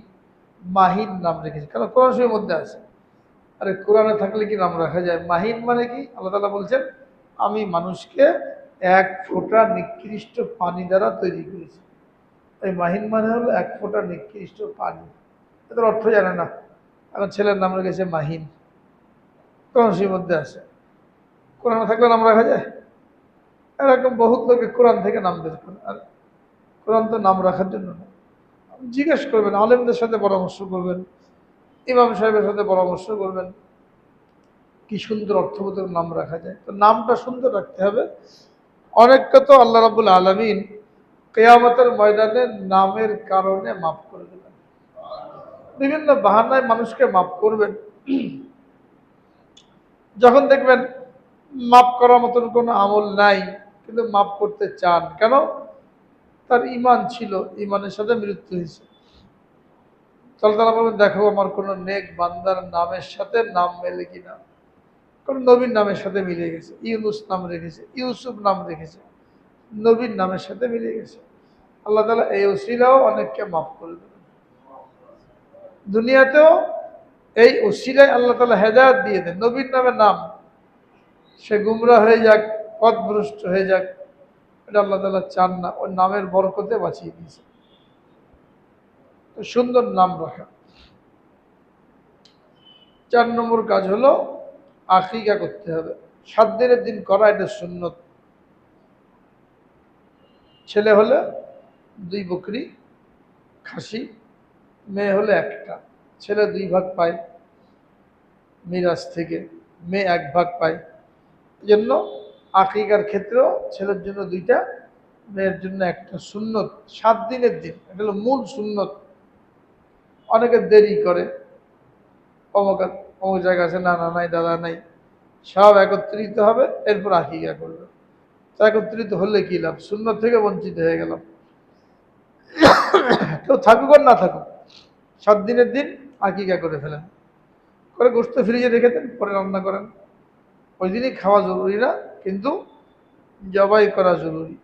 মাহিন নাম রেখেছে, কারণ কোরআন শরীফের মধ্যে আছে। আরে কোরআনে থাকলে কি নাম রাখা যায়? মাহিন মানে কি? আল্লাহ তাআলা বলছেন আমি মানুষকে এক ফোঁটা নিকৃষ্ট পানি দ্বারা তৈরি করেছি। এই মাহিন মানে হলো এক ফোঁটা নিকৃষ্ট পানি, এটার অর্থ জানে না, এখন ছেলের নাম রেখেছে মাহিন। কোরআন শরীফের মধ্যে আছে, কোরআনে থাকলে নাম রাখা যায়? এরকম বহুত লোকে কোরআন থেকে নাম বের করে। আর কোরআন তো নাম রাখার জন্য না। জিজ্ঞেস করবেন, আলেমদের সাথে পরামর্শ করবেন, ইমাম সাহেবের সাথে পরামর্শ করবেন, কি সুন্দর অর্থবোধক নাম রাখা যায়। তো নামটা সুন্দর রাখতে হবে। অনেককে তো আল্লাহ রাব্বুল আলামিন কিয়ামতের ময়দানে নামের কারণে মাফ করে দেবেন। বিভিন্ন বাহানায় মানুষকে মাফ করবেন। যখন দেখবেন মাফ করার মতন কোনো আমল নাই, কিন্তু মাফ করতে চান কেন? তার ঈমান ছিল, ঈমানের সাথে মৃত্যু হয়েছে। তাহলে তারা বলবেন দেখো আমার কোনো নেক বান্দার নামের সাথে নাম মেলে কিনা। কোন নবীর নামের সাথে মিলে গেছে, ইউনুস নাম রেখেছে, ইউসুফ নাম রেখেছে, নবীর নামের সাথে মিলে গেছে। আল্লাহ তাআলা এই ওসিলাও অনেককে মাফ করে দেবেন। দুনিয়াতেও এই ওসিলায় আল্লাহ তাআলা হেদায়েত দিয়ে দেন। নবীর নামে নাম, সে গুমরা হয়ে যাক, পথভ্রষ্ট হয়ে যাক, এটা আল্লাহ তাআলা চান না, ওর নামের বরকতে বাঁচিয়ে দিয়েছে। তো সুন্দর নাম রাখা। 4 নম্বর কাজ হলো আকিকা করতে হবে। 7 দিনের দিন করা, এটা সুন্নত। ছেলে হলে 2 বকরি খাসি, মেয়ে হলে একটা। ছেলে 2 ভাগ পায় মিরাজ থেকে, মেয়ে 1 ভাগ পায়। এই জন্য আকিকার ক্ষেত্রেও ছেলের জন্য 2টা, মেয়ের জন্য একটা। সুন্নত 7 দিনের দিন, এটা হলো মূল সুন্নত। অনেকে দেরি করে, অমুক অমুক জায়গা আছে, নানা নাই, দাদা নাই, সব একত্রিত হবে, এরপর আকিকা করবে। তো একত্রিত হলে কি লাভ? সুন্নত থেকে বঞ্চিত হয়ে গেলাম। কেউ থাকুক আর না থাকুক, 7 দিনের দিন আকিকা করে ফেলেন, করে গোশত ফ্রিজে রেখে দেন, পরে রান্না করেন। ওই দিনই খাওয়া জরুরি না, কিন্তু জবাই করা জরুরি।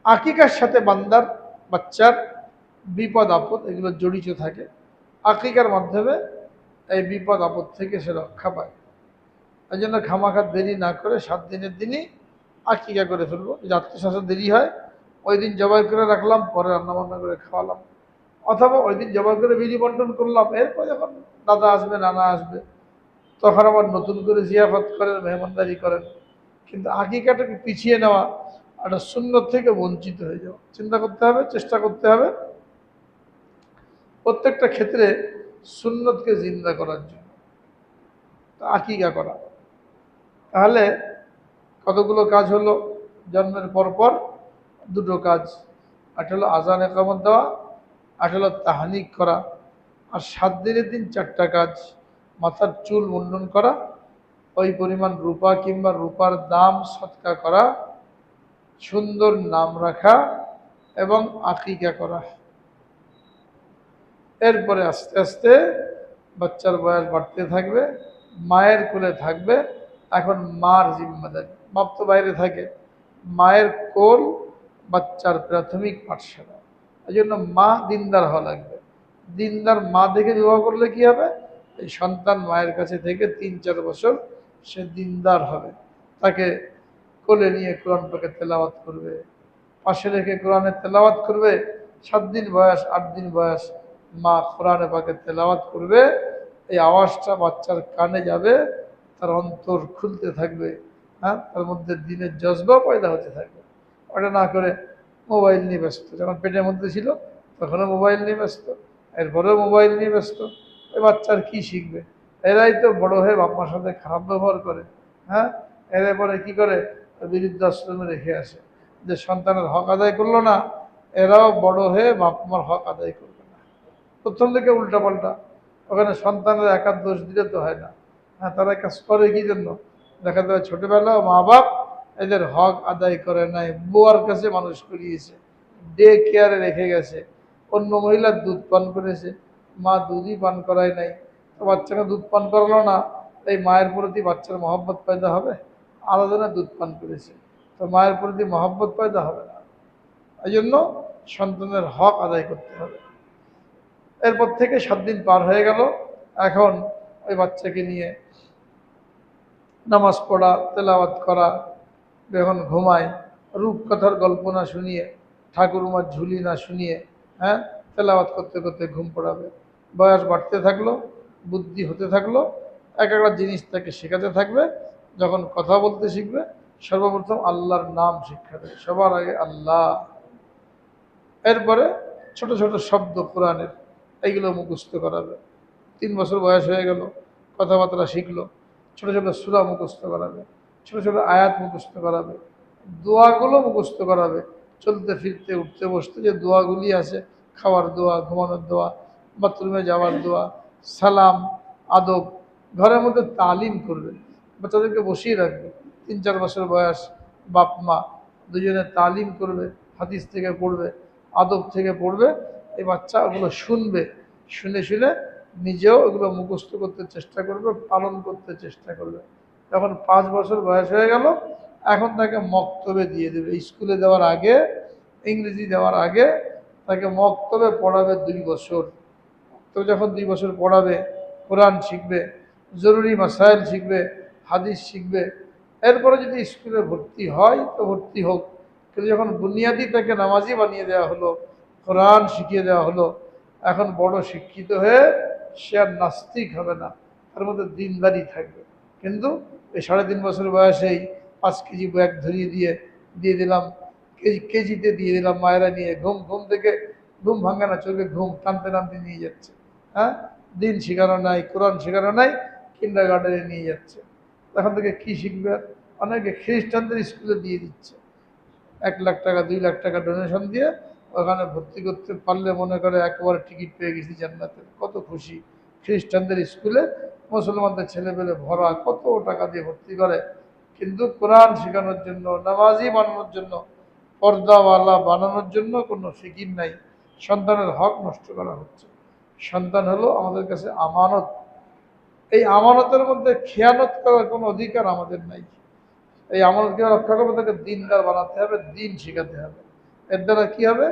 আকিকার সাথে বান্দার বাচ্চার বিপদ আপদ এগুলো জড়িত থাকে। আকিকার মাধ্যমে এই বিপদ আপদ থেকে সে রক্ষা পায়। এই জন্য খামাখা দেরি না করে 7 দিনের দিনই আকিকা করে ফেলবো। যদি আত্মীয় দেরি হয়, ওই দিন জবাই করে রাখলাম, পরে রান্নাবান্না করে খাওয়ালাম। অথবা ওই দিন জবাই করে বিলি বন্টন করলাম, এরপর যখন দাদা আসবে, নানা আসবে, তখন আবার নতুন করে জিয়াফত করেন, মেহমানদারি করেন। কিন্তু আকিকাটাকে পিছিয়ে নেওয়া, একটা সুন্নত থেকে বঞ্চিত হয়ে যাওয়া। চিন্তা করতে হবে, চেষ্টা করতে হবে প্রত্যেকটা ক্ষেত্রে সুন্নতকে জিন্দা করার জন্য। তো আকিকা করা, তাহলে কতগুলো কাজ হলো? জন্মের পরপর 2টো কাজ, একটা হলো আজান একামত দেওয়া, একটা হলো তাহনিক করা। আর 7 দিনের দিন 4টা কাজ: মাথার চুল মুন্ডন করা, ওই পরিমাণ রূপা কিংবা রূপার দাম সৎকা করা, সুন্দর নাম রাখা এবং আকিকা করা। এরপরে আস্তে আস্তে বাচ্চার বয়স বাড়তে থাকবে, মায়ের কোলে থাকবে। এখন মার জিম্মাদারি, বাপ তো বাইরে থাকে, মায়ের কোল বাচ্চার প্রাথমিক পাঠশালা। এই জন্য মা দিনদার হওয়া লাগবে। দিনদার মা দেখে বিবাহ করলে কি হবে, এই সন্তান মায়ের কাছে থেকে 3-4 বছর সে দিনদার হবে। তাকে কোলে নিয়ে কোরআন পাকে তেলাওয়াত করবে, পাশে রেখে কোরআনের তেলাওয়াত করবে। 7 দিন বয়স, 8 দিন বয়স মা কোরআনে পাকে তেলাওয়াত করবে, এই আওয়াজটা বাচ্চার কানে যাবে, তার অন্তর খুলতে থাকবে, হ্যাঁ, তার মধ্যে দিনের জজবা পয়দা হতে থাকবে। ওটা না করে মোবাইল নিয়ে ব্যস্ত, যখন পেটের মধ্যে ছিল তখনও মোবাইল নিয়ে ব্যস্ত, এরপরেও মোবাইল নিয়ে ব্যস্ত। ওই বাচ্চার কি শিখবে? এরাই তো বড় হয়ে বাপ মার সাথে খারাপ ব্যবহার করে, হ্যাঁ, এর পরে কি করে বৃদ্ধাশ্রমে রেখে আসে, যে সন্তানের হক আদায় করলো না, এরাও বড় হয়ে বাপ মার হক আদায় করবে না। প্রথম থেকে উল্টাপাল্টা। ওখানে সন্তানের একার দোষ দিলে তো হয় না, হ্যাঁ, তারা কাজ করে কি জন্য? দেখা যায় ছোটবেলাও মা বাপ এদের হক আদায় করে নাই, বুয়ার কাছে মানুষ করিয়েছে, ডে কেয়ারে রেখে গেছে, অন্য মহিলার দুধ পান করেছে, মা দুধই পান করায় নাই, তো বাচ্চাকে দুধ পান করালো না, এই মায়ের প্রতি বাচ্চার মহব্বত পয়দা হবে? আলাদা দুধ পান করেছে, তো মায়ের প্রতি মহব্বত পয়দা হবে না। এই জন্য সন্তানের হক আদায় করতে হবে। এরপর থেকে 7 দিন পার হয়ে গেল, এখন ওই বাচ্চাকে নিয়ে নামাজ পড়া, তেলাওয়াত করা, যখন ঘুমায় রূপকথার গল্প না শুনিয়ে, ঠাকুরমার ঝুলি না শুনিয়ে, হ্যাঁ, তেলাওয়াত করতে করতে ঘুম পড়াবে। বয়স বাড়তে থাকলো, বুদ্ধি হতে থাকলো, এক একটা জিনিস তাকে শেখাতে থাকবে। যখন কথা বলতে শিখবে, সর্বপ্রথম আল্লাহর নাম শিক্ষা দেবে, সবার আগে আল্লাহ। এরপরে ছোট ছোট শব্দ কোরআনের, এইগুলো মুখস্থ করাবে। 3 বছর বয়স হয়ে গেল, কথাবার্তা শিখলো, ছোট ছোট সূরা মুখস্থ করাবে, ছোট ছোট আয়াত মুখস্থ করাবে, দোয়াগুলো মুখস্থ করাবে। চলতে ফিরতে উঠতে বসতে যে দোয়াগুলি আছে, খাওয়ার দোয়া, ঘুমানোর দোয়া, বাথরুমে যাওয়ার দোয়া, সালাম, আদব, ঘরের মধ্যে তালিম করবে। বাচ্চাদেরকে বসিয়ে রাখবে, 3-4 বছর বয়স বাপ মা দুজনে তালিম করবে, হাদিস থেকে পড়বে, আদব থেকে পড়বে। এই বাচ্চা ওগুলো শুনবে, শুনে শুনে নিজেও ওগুলো মুখস্থ করতে চেষ্টা করবে, পালন করতে চেষ্টা করবে। যখন 5 বছর বয়স হয়ে গেল, এখন তাকে মক্তবে দিয়ে দেবে। স্কুলে দেওয়ার আগে, ইংরেজি দেওয়ার আগে তাকে মক্তবে পড়াবে 2 বছর। তো যখন 2 বছর পড়াবে, কোরআন শিখবে, জরুরি মাসাইল শিখবে, হাদিস শিখবে। এরপরে যদি স্কুলে ভর্তি হয় তো ভর্তি হোক, কিন্তু যখন বুনিয়াদি তাকে নামাজি বানিয়ে দেওয়া হলো, কোরআন শিখিয়ে দেওয়া হলো, এখন বড় শিক্ষিত হয়ে সে আর নাস্তিক হবে না, তার মধ্যে দিনদারি থাকবে। কিন্তু এই 3.5 বছর বয়সেই 5 কেজি ব্যাগ ধরিয়ে দিয়ে দিলাম, কেজিতে দিয়ে দিলাম, মায়েরা নিয়ে ঘুম ঘুম থেকে ঘুম ভাঙে না, চোখে ঘুম টানতে টানতে নিয়ে যাচ্ছে, হ্যাঁ, দিন শেখানো নাই, কোরআন শেখানো নাই, কিন্ডার গার্ডেনে নিয়ে যাচ্ছে। তখন থেকে কি শিখবে? অনেকে খ্রিস্টানদের স্কুলে দিয়ে দিচ্ছে, 1 লাখ টাকা 2 লাখ টাকা ডোনেশন দিয়ে ওখানে ভর্তি করতে পারলে মনে করে একেবারে টিকিট পেয়ে গেছি জান্নাতের, কত খুশি। খ্রিস্টানদের স্কুলে মুসলমানদের ছেলেপেলে ভরা, কত টাকা দিয়ে ভর্তি করে, কিন্তু কোরআন শেখানোর জন্য, নামাজি বানানোর জন্য, পর্দাওয়ালা বানানোর জন্য কোনো ফিকির নাই। সন্তানের হক নষ্ট করা হচ্ছে। সন্তান হলো আমাদের কাছে আমানত, এই আমানতের মধ্যে খেয়ানত করার কোনো অধিকার আমাদের নাই। এই আমানতকে রক্ষা করবে, তাকে দিনদার বানাতে হবে, দিন শেখাতে হবে। এর দ্বারা কি হবে?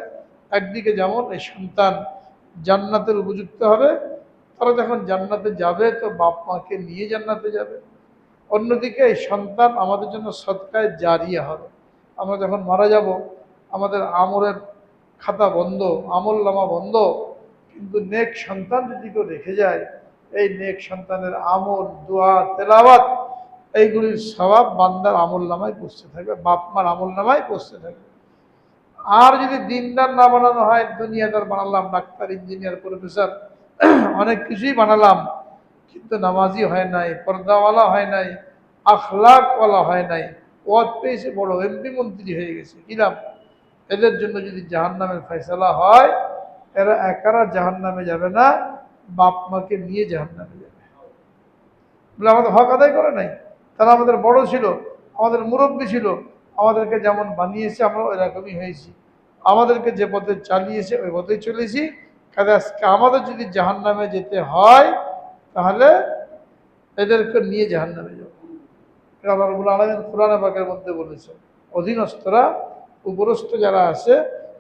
একদিকে যেমন এই সন্তান জান্নাতের উপযুক্ত হবে, তারা যখন জান্নাতে যাবে তো বাপ মাকে নিয়ে জান্নাতে যাবে। অন্যদিকে এই সন্তান আমাদের জন্য সদকায়ে জারিয়া হবে। আমরা যখন মারা যাব, আমাদের আমলের খাতা বন্ধ, আমল নামা বন্ধ, কিন্তু নেক সন্তান যদি কেউ রেখে যায়, এই নেক সন্তানের আমল, দোয়া, তেলাওয়াত, এইগুলির সওয়াব বান্দার আমল নামায় পৌঁছতে থাকবে, বাপ মার আমল নামায় পৌঁছতে থাকবে। আর যদি দিনদার না বানানো হয়, দুনিয়াদার বানালাম, ডাক্তার, ইঞ্জিনিয়ার, প্রফেসর, অনেক কিছুই বানালাম, কিন্তু নামাজি হয় নাই, পর্দাওয়ালা হয় নাই, আখলাকওয়ালা হয় নাই, ওয়াজ পেয়েছে বড়, এমপি মন্ত্রী হয়ে গেছে, কি লাভ? এদের জন্য যদি জাহান্নামের ফয়সালা হয়, এরা একারা জাহান্নামে যাবে না, বাপ মাকে নিয়ে জাহান্নামে যাবে। বলে আমাদের হক আদায় করে নাই, তারা আমাদের বড় ছিল, আমাদের মুরব্বী ছিল, আমাদেরকে যেমন বানিয়েছে আমরা এরকমই হয়েছি, আমাদেরকে যে পথে চালিয়েছে ওই পথেই চলেছি। কাজে আজকে আমাদের যদি জাহান্নামে যেতে হয়, তাহলে এদেরকে নিয়ে জাহান্নামে যাব। এটা আল্লাহ রাব্বুল আলামিন কোরআন পাকের মধ্যে বলেছেন। অধীনস্থরা উপরস্থ যারা আছে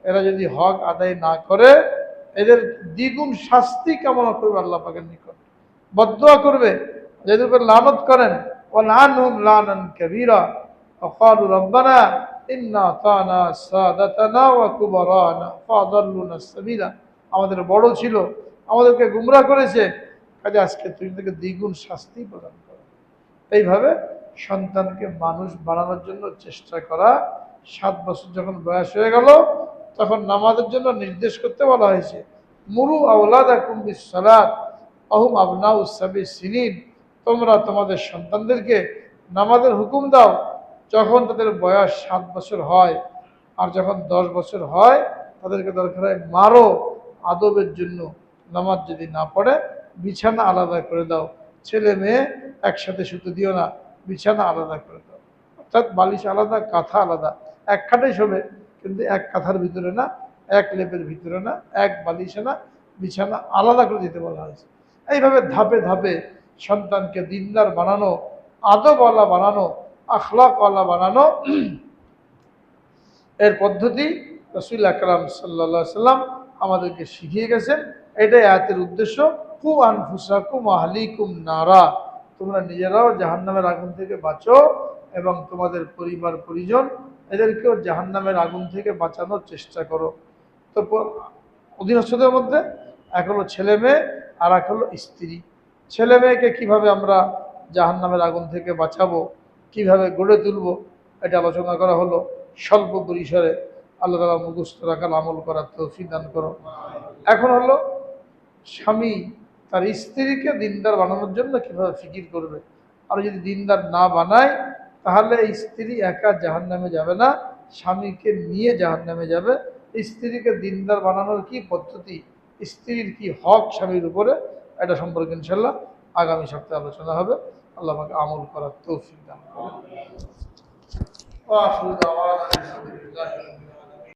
এরা যদি হক আদায় না করে এদের দ্বিগুণ শাস্তি কামনা করবে আল্লাহ পাকের নিকট, বদদুয়া করবে, যাদের উপর লানত করেন ওয়ালআনহুম লানান কাবীরা ওয়াকালু রব্বানা ইন্না আতানা সাদাতানা ওয়া কুবারানা ফাদাল্লুনা সাবিলা, আমাদের বড় ছিল, আমাদেরকে গুমরাহ করেছে, কাজে আজকে তুমি তাদেরকে দ্বিগুণ শাস্তি প্রদান করো। এইভাবে সন্তানকে মানুষ বানানোর জন্য চেষ্টা করা। 7 বছর যখন বয়স হয়ে গেল তখন নামাজের জন্য নির্দেশ করতে বলা হয়েছে, মুরু আওলাদাকুম বিসসালাত আহুম আবনাউস সাবি সিনিন, তোমরা তোমাদের সন্তানদেরকে নামাজের হুকুম দাও যখন তাদের বয়স 7 বছর হয়, আর যখন 10 বছর হয় তাদেরকে দরকার হয় মারো আদবের জন্য। নামাজ যদি না পড়ে বিছানা আলাদা করে দাও, ছেলে মেয়ে একসাথে শুতে দিও না, বিছানা আলাদা করে দাও, অর্থাৎ বালিশ আলাদা, কাঁথা আলাদা, এক খাটে শোবে কিন্তু এক কাঁথার ভিতরে না, এক লেপের ভিতরে না, এক বালিশে না, বিছানা আলাদা করে দিতে বলা হয়েছে। এইভাবে ধাপে ধাপে সন্তানকে দিনদার বানানো, আদবওয়ালা বানানো, আখলাকওয়ালা বানানো, এর পদ্ধতি রাসূল আকরাম সাল্লাল্লাহু আলাইহি সাল্লাম আমাদেরকে শিখিয়ে গেছেন। এটাই আয়াতের উদ্দেশ্য, কু আনফুসাকুম ওয়া আহলিকুম নারা, তোমরা নিজেরাও জাহান্নামের আগুন থেকে বাঁচো এবং তোমাদের পরিবার পরিজন এদেরকেও জাহান্নামের আগুন থেকে বাঁচানোর চেষ্টা করো। তো অধীনস্থদের মধ্যে এক হলো ছেলে মেয়ে আর এক হলো স্ত্রী। ছেলে মেয়েকে কীভাবে আমরা জাহান্নামের আগুন থেকে বাঁচাবো, কিভাবে গড়ে তুলবো, এটা আলোচনা করা হলো স্বল্প পরিসরে। আল্লাহ তাআলা মুখস্থ রাখার আমল করার তৌফিক দান করো। এখন হলো স্বামী তার স্ত্রীকে দিনদার বানানোর জন্য কীভাবে ফিকির করবে। আর যদি দিনদার না বানায় তাহলে স্ত্রী একা জাহান্নামে যাবে না, স্বামীকে নিয়ে জাহান্নামে যাবে। স্ত্রীকে দিনদার বানানোর কি পদ্ধতি, স্ত্রীর কি হক স্বামীর উপরে, এটা সম্পর্কে ইনশাল্লাহ আগামী সপ্তাহে আলোচনা হবে। আল্লাহ আমাকে আমল করার তৌফিক দান করুন।